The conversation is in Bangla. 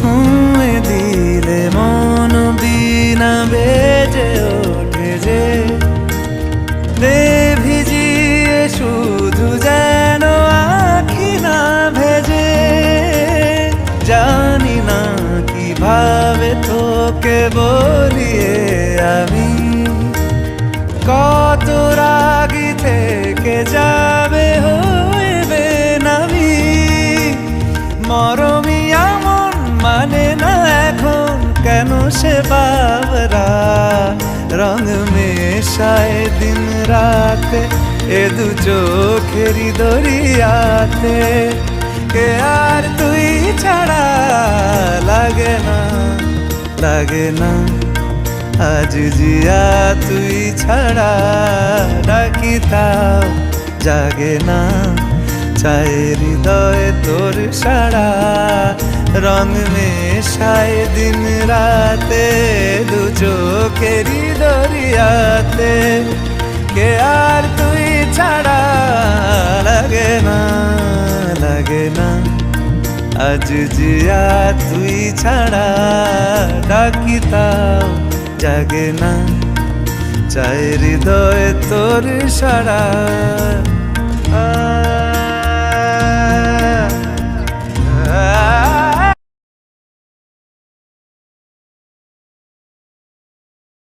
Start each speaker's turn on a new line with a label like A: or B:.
A: ছুঁয়ে দিলে মন বিনা বেজে ওঠে যে দে ভিজিয়ে শুধু যেন আখি না ভেজে। জানি না কিভাবে তোকে বলিয়ে আমি কত রাগি থেকে যাবে হইবে নামি। মরমি এমন মানে না এখন কেন সে বাবরা রং মেশায় দিন রাতে এ দু চোখেরই দরিয়াতে। কে আর তুই ছাড়া লাগে না লাগে না আজ জিয়া তুই ছাড়া ডাকি তাও জাগে না। চায় হৃদয় তোর সারা রং মেশায় দিন রাতে দু চোখেরই দরিয়াতে। কে আর তুই ছাড়া লাগে না লাগে না আজ জিয়া তুই ছাড়া ডাকি তাও জাগে না। চায় হৃদয় তোর সারা